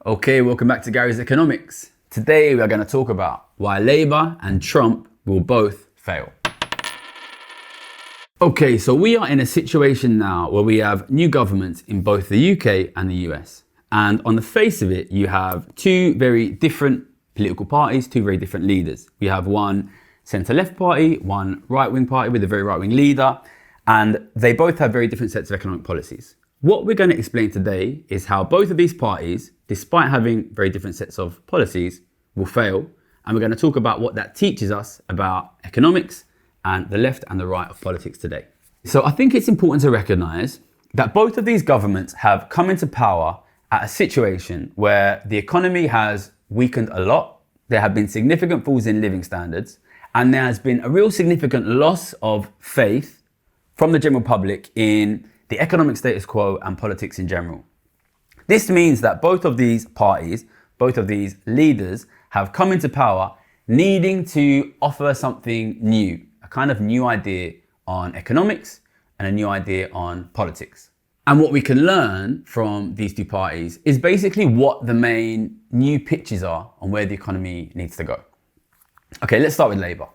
Okay, welcome back to Gary's Economics. Today we are going to talk about why Labour and Trump will both fail. Okay, so we are in a situation now where we have new governments in both the UK and the US. And on the face of it, you have two very different political parties, two very different leaders. We have one centre-left party, one right-wing party with a very right-wing leader, and they both have very different sets of economic policies. What we're going to explain today is how both of these parties, despite having very different sets of policies, will fail. And we're going to talk about what that teaches us about economics and the left and the right of politics today. So I think it's important to recognise that both of these governments have come into power at a situation where the economy has weakened a lot. There have been significant falls in living standards, and there has been a real significant loss of faith from the general public in the economic status quo and politics in general. This means that both of these parties, both of these leaders have come into power needing to offer something new, a kind of new idea on economics and a new idea on politics. And what we can learn from these two parties is basically what the main new pitches are on where the economy needs to go. Okay, let's start with Labour.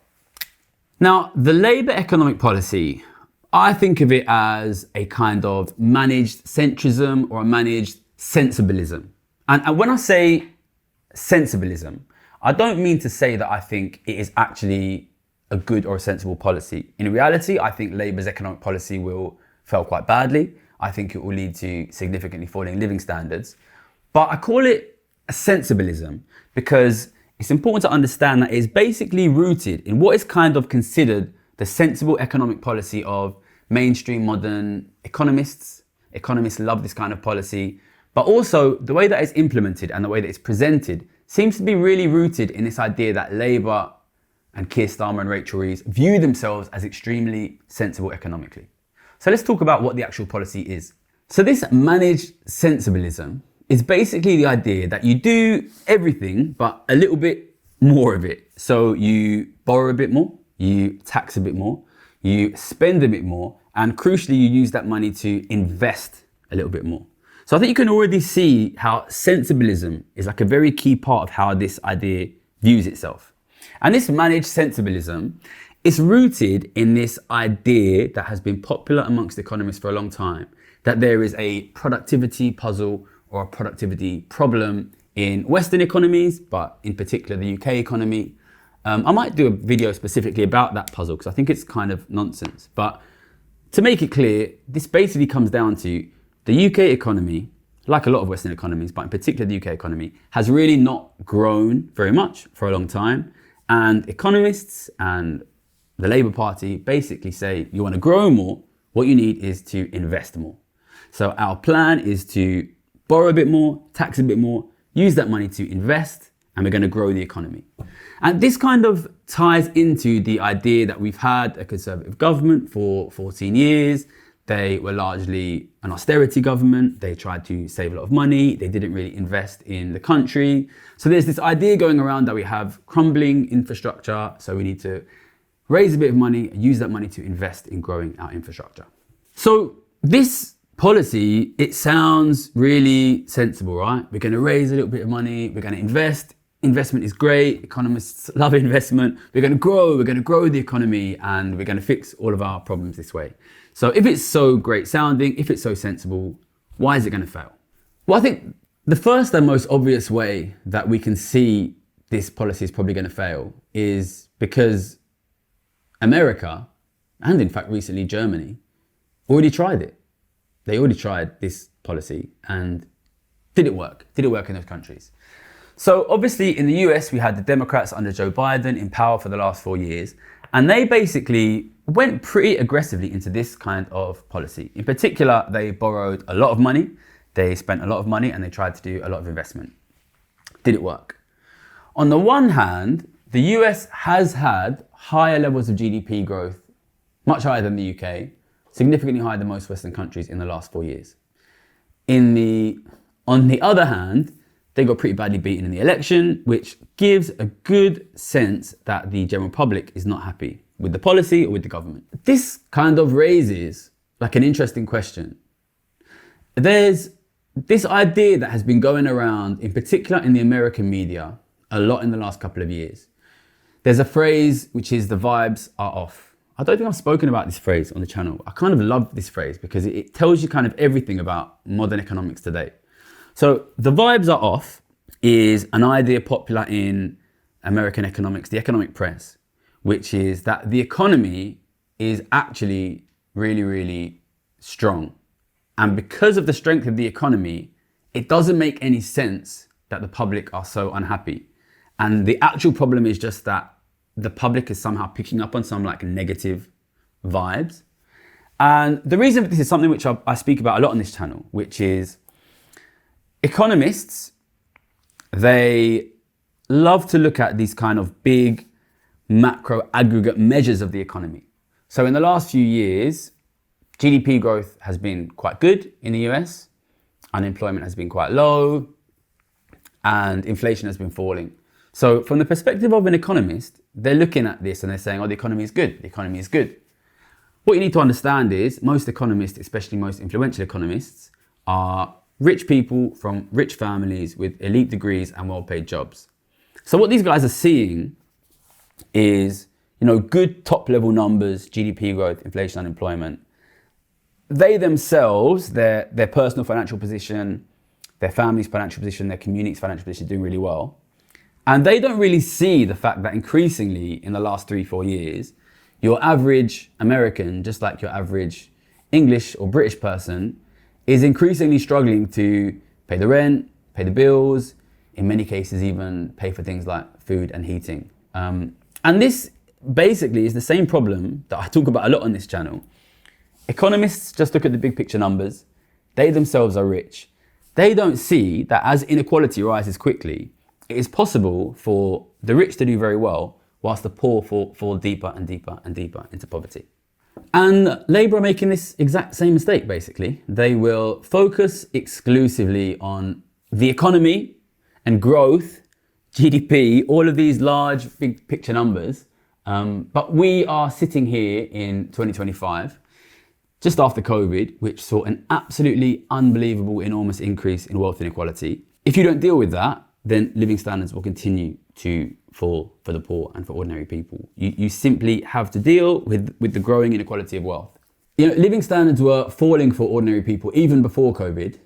Now, the Labour economic policy, I think of it as a kind of managed centrism or a managed sensibilism. And when I say sensibilism, I don't mean to say that I think it is actually a good or a sensible policy. In reality, I think Labour's economic policy will fail quite badly. I think it will lead to significantly falling living standards. But I call it a sensibilism because it's important to understand that it is basically rooted in what is kind of considered the sensible economic policy of mainstream modern economists. Economists love this kind of policy, but also the way that it's implemented and the way that it's presented seems to be really rooted in this idea that Labour and Keir Starmer and Rachel Reeves view themselves as extremely sensible economically. So let's talk about what the actual policy is. So this managed sensibilism is basically the idea that you do everything but a little bit more of it. So you borrow a bit more, you tax a bit more, you spend a bit more, and crucially, you use that money to invest a little bit more. So I think you can already see how sensibilism is like a very key part of how this idea views itself. And this managed sensibilism is rooted in this idea that has been popular amongst economists for a long time, that there is a productivity puzzle or a productivity problem in Western economies, but in particular the UK economy. I might do a video specifically about that puzzle because I think it's kind of nonsense. But to make it clear, this basically comes down to the UK economy, like a lot of Western economies, but in particular the UK economy, has really not grown very much for a long time. And economists and the Labour Party basically say, you want to grow more, what you need is to invest more. So our plan is to borrow a bit more, tax a bit more, use that money to invest, and we're going to grow the economy. And this kind of ties into the idea that we've had a Conservative government for 14 years. They were largely an austerity government. They tried to save a lot of money. They didn't really invest in the country. So there's this idea going around that we have crumbling infrastructure. So we need to raise a bit of money, use that money to invest in growing our infrastructure. So this policy, it sounds really sensible, right? We're going to raise a little bit of money. We're going to invest. Investment is great. Economists love investment. We're going to grow the economy, and we're going to fix all of our problems this way. So if it's so great sounding, if it's so sensible, why is it going to fail? Well, I think the first and most obvious way that we can see this policy is probably going to fail is because America, and in fact recently Germany, already tried it. They already tried this policy and did it work in those countries. So obviously in the US, we had the Democrats under Joe Biden in power for the last 4 years, and they basically went pretty aggressively into this kind of policy. In particular, they borrowed a lot of money, they spent a lot of money, and they tried to do a lot of investment. Did it work? On the one hand, the US has had higher levels of GDP growth, much higher than the UK, significantly higher than most Western countries in the last 4 years. On the other hand, they got pretty badly beaten in the election, which gives a good sense that the general public is not happy with the policy or with the government. This kind of raises like an interesting question. There's this idea that has been going around, in particular in the American media, a lot in the last couple of years. There's a phrase which is the vibes are off. I don't think I've spoken about this phrase on the channel. I kind of love this phrase because it tells you kind of everything about modern economics today. So the vibes are off is an idea popular in American economics, the economic press, which is that the economy is actually really, really strong. And because of the strength of the economy, it doesn't make any sense that the public are so unhappy. And the actual problem is just that the public is somehow picking up on some like negative vibes. And the reason for this is something which I speak about a lot on this channel, which is economists, they love to look at these kind of big macro aggregate measures of the economy. So in the last few years, GDP growth has been quite good in the US, unemployment has been quite low, and inflation has been falling. So from the perspective of an economist, they're looking at this and they're saying, oh, the economy is good, the economy is good. What you need to understand is most economists, especially most influential economists, are rich people from rich families with elite degrees and well-paid jobs. So what these guys are seeing is, good top-level numbers, GDP growth, inflation, unemployment. They themselves, their personal financial position, their family's financial position, their community's financial position doing really well. And they don't really see the fact that increasingly in the last 3-4 years, your average American, just like your average English or British person, is increasingly struggling to pay the rent, pay the bills, in many cases even pay for things like food and heating. And this basically is the same problem that I talk about a lot on this channel. Economists just look at the big picture numbers. They themselves are rich. They don't see that as inequality rises quickly, it is possible for the rich to do very well whilst the poor fall deeper and deeper and deeper into poverty. And Labour are making this exact same mistake, basically. They will focus exclusively on the economy and growth, GDP, all of these large, big picture numbers. But we are sitting here in 2025, just after COVID, which saw an absolutely unbelievable, enormous increase in wealth inequality. If you don't deal with that, then living standards will continue to fall for the poor and for ordinary people. You simply have to deal with the growing inequality of wealth. Living standards were falling for ordinary people even before COVID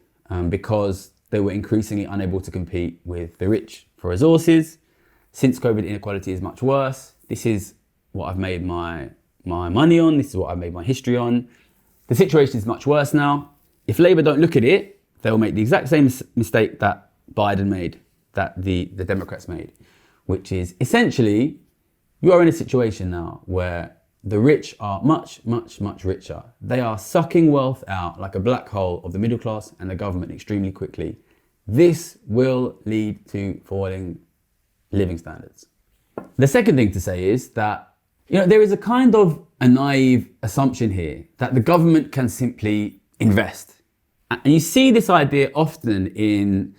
because they were increasingly unable to compete with the rich for resources. Since COVID, inequality is much worse. This is what I've made my money on. This is what I've made my history on. The situation is much worse now. If Labour don't look at it, they'll make the exact same mistake that Biden made, that the Democrats made, which is essentially you are in a situation now where the rich are much, much, much richer. They are sucking wealth out like a black hole of the middle class and the government extremely quickly. This will lead to falling living standards. The second thing to say is that there is a kind of a naive assumption here that the government can simply invest. And you see this idea often in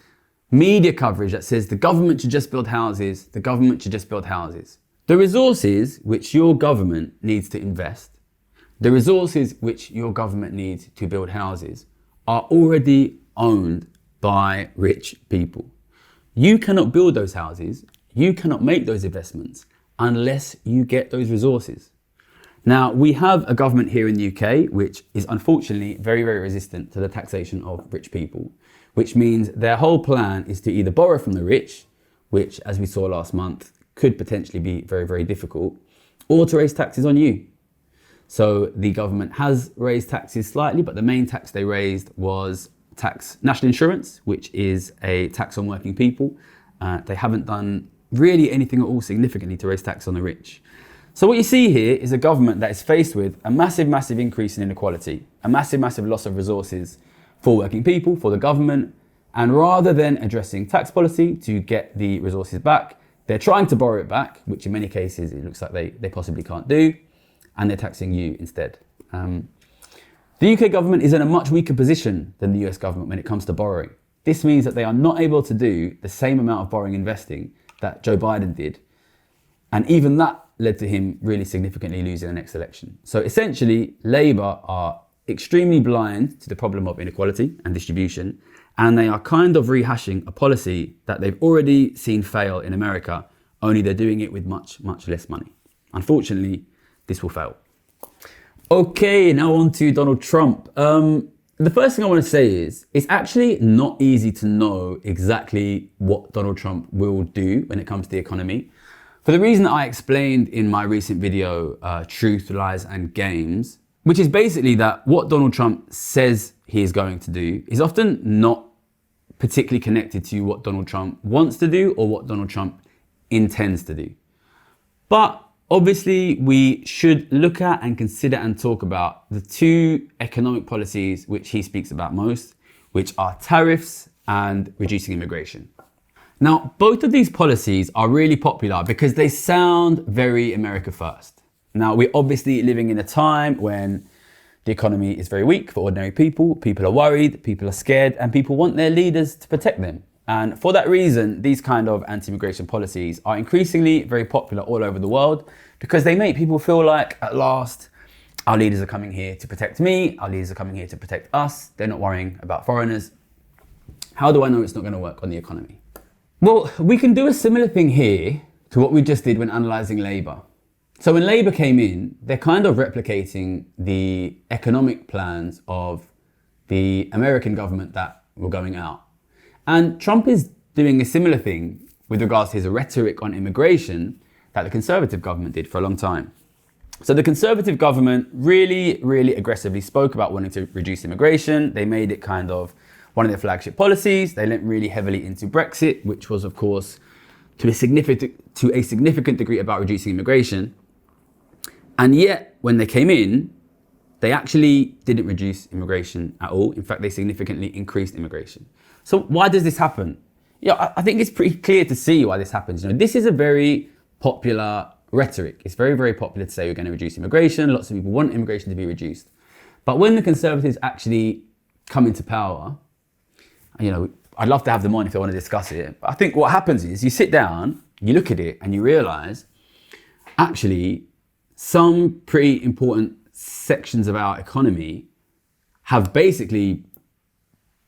media coverage that says the government should just build houses, the government should just build houses. The resources which your government needs to invest, the resources which your government needs to build houses are already owned by rich people. You cannot build those houses, you cannot make those investments unless you get those resources. Now, we have a government here in the UK which is unfortunately very, very resistant to the taxation of rich people, which means their whole plan is to either borrow from the rich, which, as we saw last month, could potentially be very, very difficult, or to raise taxes on you. So the government has raised taxes slightly, but the main tax they raised was national insurance, which is a tax on working people. They haven't done really anything at all significantly to raise tax on the rich. So what you see here is a government that is faced with a massive, massive increase in inequality, a massive, massive loss of resources for working people, for the government. And rather than addressing tax policy to get the resources back, they're trying to borrow it back, which in many cases it looks like they possibly can't do, and they're taxing you instead. The UK government is in a much weaker position than the US government when it comes to borrowing. This means that they are not able to do the same amount of borrowing and investing that Joe Biden did. And even that led to him really significantly losing the next election. So essentially, Labour are extremely blind to the problem of inequality and distribution, And they are kind of rehashing a policy that they've already seen fail in America, only they're doing it with much, much less money. Unfortunately, this will fail. Okay, now on to Donald Trump. The first thing I want to say is it's actually not easy to know exactly what Donald Trump will do when it comes to the economy. For the reason that I explained in my recent video, Truth, Lies and Games, which is basically that what Donald Trump says he is going to do is often not particularly connected to what Donald Trump wants to do or what Donald Trump intends to do. But obviously, we should look at and consider and talk about the two economic policies which he speaks about most, which are tariffs and reducing immigration. Now, both of these policies are really popular because they sound very America first. Now, we're obviously living in a time when the economy is very weak for ordinary people. People are worried, people are scared, and people want their leaders to protect them. And for that reason, these kind of anti-immigration policies are increasingly very popular all over the world because they make people feel like, at last, our leaders are coming here to protect me, our leaders are coming here to protect us, they're not worrying about foreigners. How do I know it's not going to work on the economy? Well, we can do a similar thing here to what we just did when analysing Labour. So when Labour came in, they're kind of replicating the economic plans of the American government that were going out. And Trump is doing a similar thing with regards to his rhetoric on immigration that the Conservative government did for a long time. So the Conservative government really aggressively spoke about wanting to reduce immigration. They made it kind of one of their flagship policies. They went really heavily into Brexit, which was, of course, to a significant degree about reducing immigration. And yet, when they came in, they actually didn't reduce immigration at all. In fact, they significantly increased immigration. So why does this happen? I think it's pretty clear to see why this happens. This is a very popular rhetoric. It's very popular to say we're going to reduce immigration. Lots of people want immigration to be reduced. But when the Conservatives actually come into power, I'd love to have them on if they want to discuss it. But I think what happens is you sit down, you look at it and you realise actually some pretty important sections of our economy have basically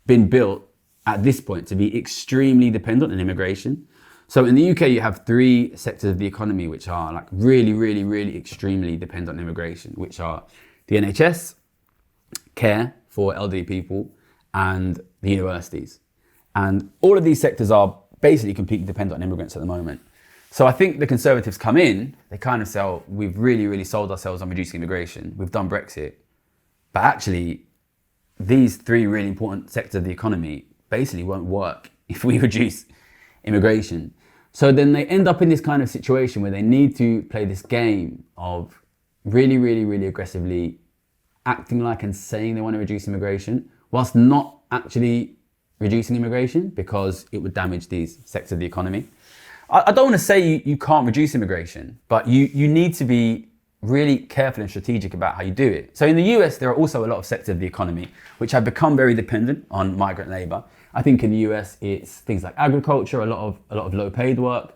been built at this point to be extremely dependent on immigration. So in the UK, you have three sectors of the economy which are like really extremely dependent on immigration, which are the NHS, care for elderly people, and the universities. And all of these sectors are basically completely dependent on immigrants at the moment. So I think the Conservatives come in, they kind of say, we've really sold ourselves on reducing immigration. We've done Brexit. But actually, these three really important sectors of the economy basically won't work if we reduce immigration. So then they end up in this kind of situation where they need to play this game of really aggressively acting like and saying they want to reduce immigration whilst not actually reducing immigration because it would damage these sectors of the economy. I don't want to say you can't reduce immigration, but you need to be really careful and strategic about how you do it. So in the US, there are also a lot of sectors of the economy which have become very dependent on migrant labor. I think in the US, it's things like agriculture, a lot of low-paid work.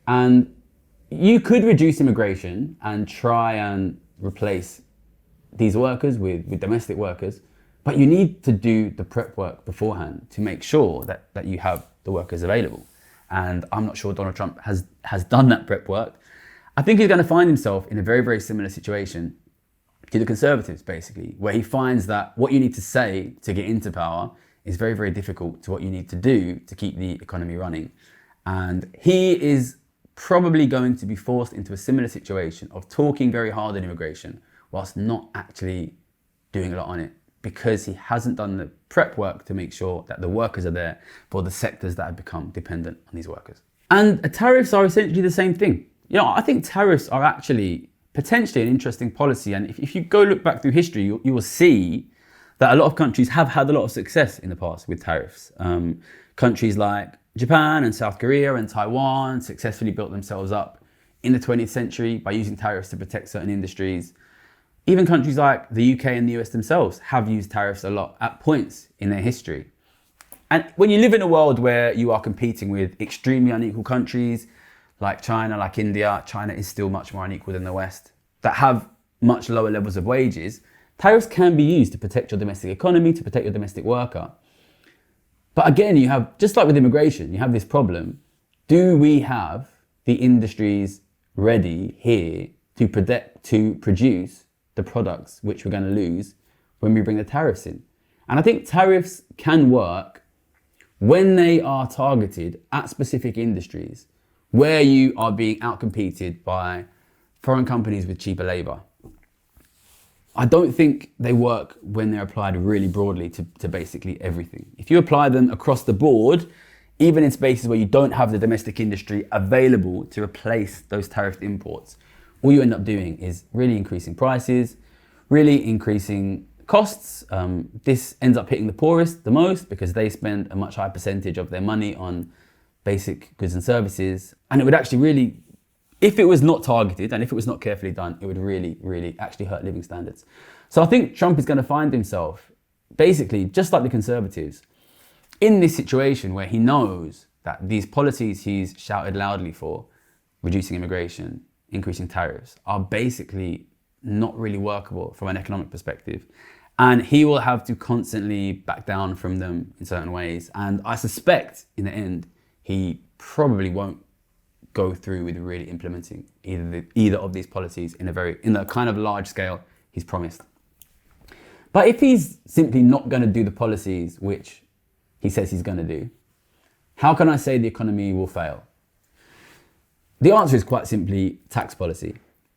And you could reduce immigration and try and replace these workers with domestic workers, but you need to do the prep work beforehand to make sure that you have the workers available. And I'm not sure Donald Trump has done that prep work. I think he's going to find himself in a very similar situation to the Conservatives, basically, where he finds that what you need to say to get into power is very difficult to what you need to do to keep the economy running. And he is probably going to be forced into a similar situation of talking very hard on immigration whilst not actually doing a lot on it, because he hasn't done the prep work to make sure that the workers are there for the sectors that have become dependent on these workers. And tariffs are essentially the same thing. I think tariffs are actually potentially an interesting policy. And if you go look back through history, you will see that a lot of countries have had a lot of success in the past with tariffs. Countries like Japan and South Korea and Taiwan successfully built themselves up in the 20th century by using tariffs to protect certain industries. Even countries like the UK and the US themselves have used tariffs a lot at points in their history. And when you live in a world where you are competing with extremely unequal countries like China, like India, China is still much more unequal than the West, that have much lower levels of wages, tariffs can be used to protect your domestic economy, to protect your domestic worker. But again, you have, just like with immigration, you have this problem. Do we have the industries ready here to produce the products which we're going to lose when we bring the tariffs in? And I think tariffs can work when they are targeted at specific industries where you are being outcompeted by foreign companies with cheaper labor. I don't think they work when they're applied really broadly to basically everything. If you apply them across the board, even in spaces where you don't have the domestic industry available to replace those tariffed imports, all you end up doing is really increasing prices, really increasing costs. This ends up hitting the poorest the most because they spend a much higher percentage of their money on basic goods and services. And it would actually really, if it was not targeted and if it was not carefully done, it would really, really actually hurt living standards. So I think Trump is going to find himself basically, just like the Conservatives, in this situation where he knows that these policies he's shouted loudly for, reducing immigration, increasing tariffs, are basically not really workable from an economic perspective. And he will have to constantly back down from them in certain ways. And I suspect in the end, he probably won't go through with really implementing either of these policies in the kind of large scale he's promised. But if he's simply not going to do the policies which he says he's going to do, how can I say the economy will fail? The answer is quite simply tax policy.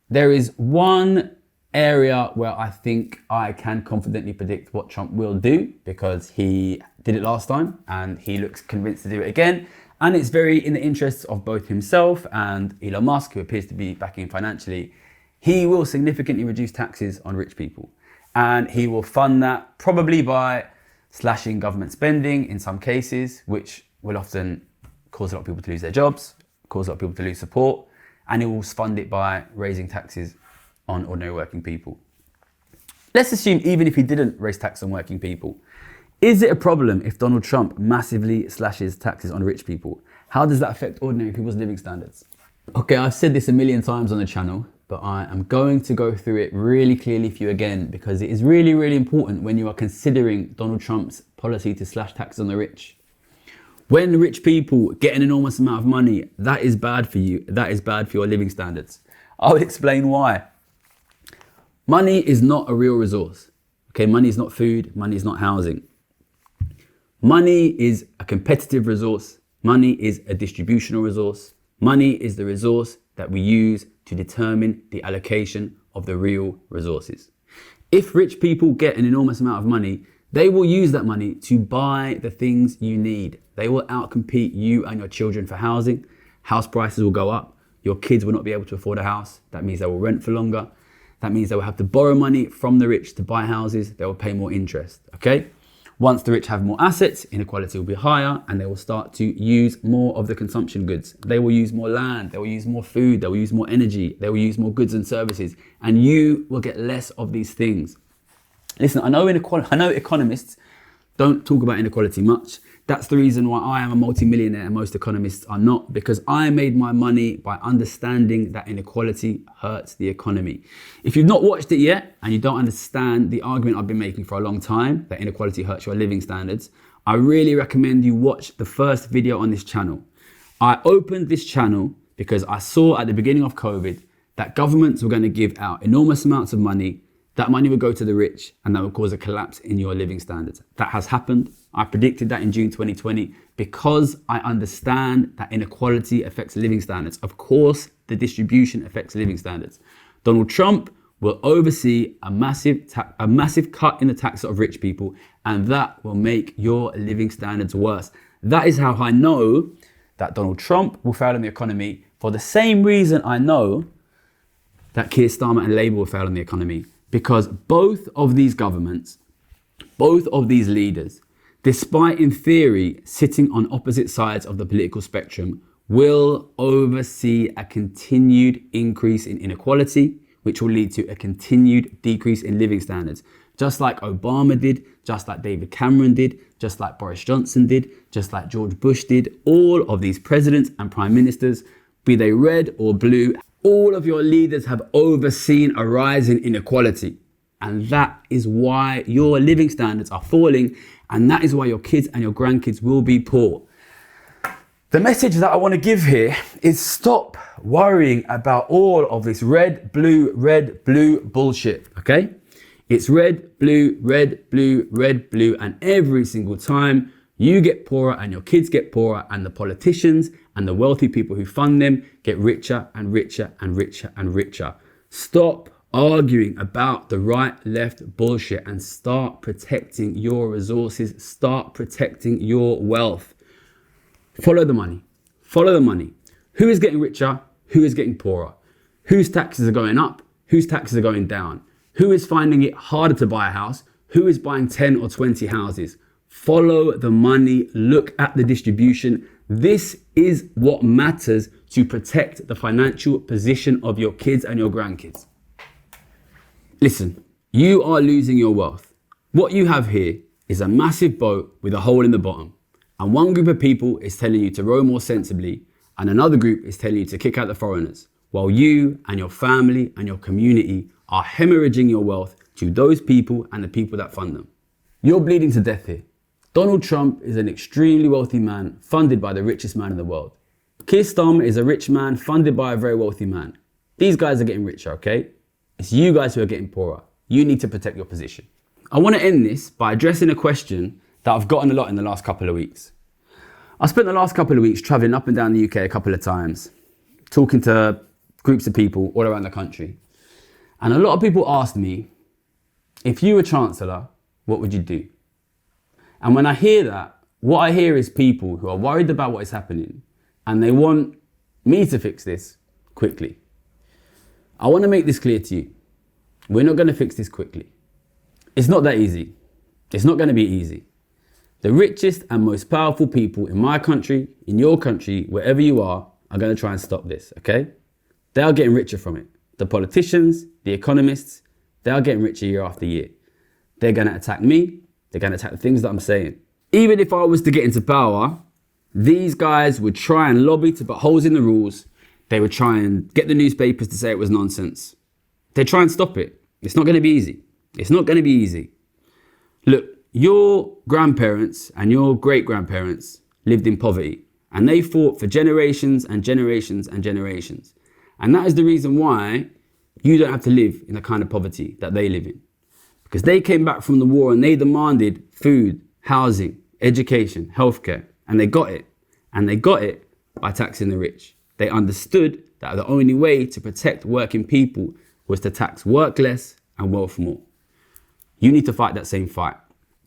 There is one area where I think I can confidently predict what Trump will do because he did it last time and he looks convinced to do it again. And it's very in the interests of both himself and Elon Musk, who appears to be backing him financially. He will significantly reduce taxes on rich people. And he will fund that probably by slashing government spending in some cases, which will often cause a lot of people to lose their jobs, cause a lot of people to lose support. And he will fund it by raising taxes on ordinary working people. Let's assume even if he didn't raise tax on working people, is it a problem if Donald Trump massively slashes taxes on rich people? How does that affect ordinary people's living standards? Okay, I've said this a million times on the channel, but I am going to go through it really clearly for you again because it is really, really important when you are considering Donald Trump's policy to slash taxes on the rich. When rich people get an enormous amount of money, that is bad for you. That is bad for your living standards. I'll explain why. Money is not a real resource. Okay, money is not food, money is not housing. Money is a competitive resource. Money is a distributional resource. Money is the resource that we use to determine the allocation of the real resources. If rich people get an enormous amount of money, they will use that money to buy the things you need. They will outcompete you and your children for housing. House prices will go up. Your kids will not be able to afford a house. That means they will rent for longer. That means they will have to borrow money from the rich to buy houses. They will pay more interest, okay? Once the rich have more assets, inequality will be higher and they will start to use more of the consumption goods. They will use more land, they will use more food, they will use more energy, they will use more goods and services, and you will get less of these things. Listen, I know economists don't talk about inequality much. That's the reason why I am a multi-millionaire and most economists are not, because I made my money by understanding that inequality hurts the economy. If you've not watched it yet and you don't understand the argument I've been making for a long time, that inequality hurts your living standards, I really recommend you watch the first video on this channel. I opened this channel because I saw at the beginning of COVID that governments were going to give out enormous amounts of money. That money would go to the rich and that would cause a collapse in your living standards. That has happened. I predicted that in June 2020 because I understand that inequality affects living standards. Of course, the distribution affects living standards. Donald Trump will oversee a massive cut in the taxes of rich people, and that will make your living standards worse. That is how I know that Donald Trump will fail in the economy, for the same reason I know that Keir Starmer and Labour will fail in the economy. Because both of these governments, both of these leaders, despite in theory sitting on opposite sides of the political spectrum, will oversee a continued increase in inequality, which will lead to a continued decrease in living standards. Just like Obama did, just like David Cameron did, just like Boris Johnson did, just like George Bush did, all of these presidents and prime ministers, be they red or blue, all of your leaders have overseen a rise in inequality. And that is why your living standards are falling. And that is why your kids and your grandkids will be poor. The message that I want to give here is stop worrying about all of this red, blue bullshit, okay? It's red, blue, and every single time you get poorer and your kids get poorer and the politicians and the wealthy people who fund them get richer and richer and richer and richer. Stop arguing about the right, left bullshit and start protecting your resources. Start protecting your wealth. Follow the money. Follow the money. Who is getting richer? Who is getting poorer? Whose taxes are going up? Whose taxes are going down? Who is finding it harder to buy a house? Who is buying 10 or 20 houses? Follow the money. Look at the distribution. This is what matters to protect the financial position of your kids and your grandkids. Listen, you are losing your wealth. What you have here is a massive boat with a hole in the bottom. And one group of people is telling you to row more sensibly, and another group is telling you to kick out the foreigners, while you and your family and your community are hemorrhaging your wealth to those people and the people that fund them. You're bleeding to death here. Donald Trump is an extremely wealthy man funded by the richest man in the world. Keir Starmer is a rich man funded by a very wealthy man. These guys are getting richer, okay? It's you guys who are getting poorer. You need to protect your position. I want to end this by addressing a question that I've gotten a lot in the last couple of weeks. I spent the last couple of weeks traveling up and down the UK a couple of times, talking to groups of people all around the country. And a lot of people asked me, if you were Chancellor, what would you do? And when I hear that, what I hear is people who are worried about what is happening and they want me to fix this quickly. I want to make this clear to you. We're not going to fix this quickly. It's not that easy. It's not going to be easy. The richest and most powerful people in my country, in your country, wherever you are going to try and stop this, okay? They are getting richer from it. The politicians, the economists, they are getting richer year after year. They're going to attack me. They're going to attack the things that I'm saying. Even if I was to get into power, these guys would try and lobby to put holes in the rules. They would try and get the newspapers to say it was nonsense. They try and stop it. It's not going to be easy. It's not going to be easy. Look, your grandparents and your great-grandparents lived in poverty and they fought for generations and generations and generations. And that is the reason why you don't have to live in the kind of poverty that they live in. Because they came back from the war and they demanded food, housing, education, healthcare, and they got it. And they got it by taxing the rich. They understood that the only way to protect working people was to tax work less and wealth more. You need to fight that same fight.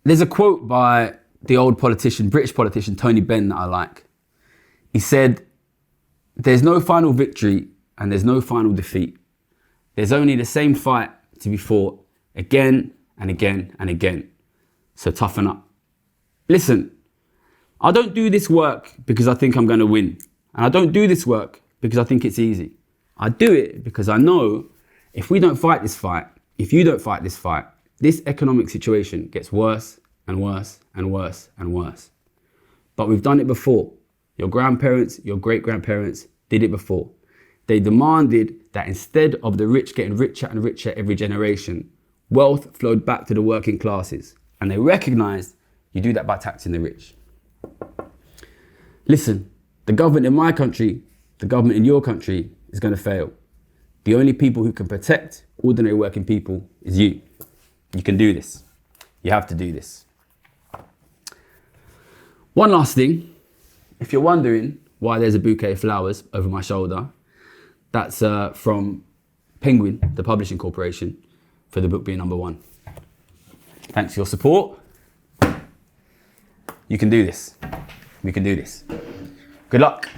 There's a quote by the old politician, British politician, Tony Benn, that I like. He said, "There's no final victory and there's no final defeat. There's only the same fight to be fought again and again and again. So toughen up." Listen, I don't do this work because I think I'm going to win. And I don't do this work because I think it's easy. I do it because I know if we don't fight this fight, if you don't fight this fight, this economic situation gets worse and worse and worse and worse. But we've done it before. Your grandparents, your great-grandparents did it before. They demanded that instead of the rich getting richer and richer every generation, wealth flowed back to the working classes. And they recognized you do that by taxing the rich. Listen, the government in my country, the government in your country is going to fail. The only people who can protect ordinary working people is you. You can do this. You have to do this. One last thing. If you're wondering why there's a bouquet of flowers over my shoulder, that's from Penguin, the publishing corporation, for the book being #1. Thanks for your support. You can do this. We can do this. Good luck.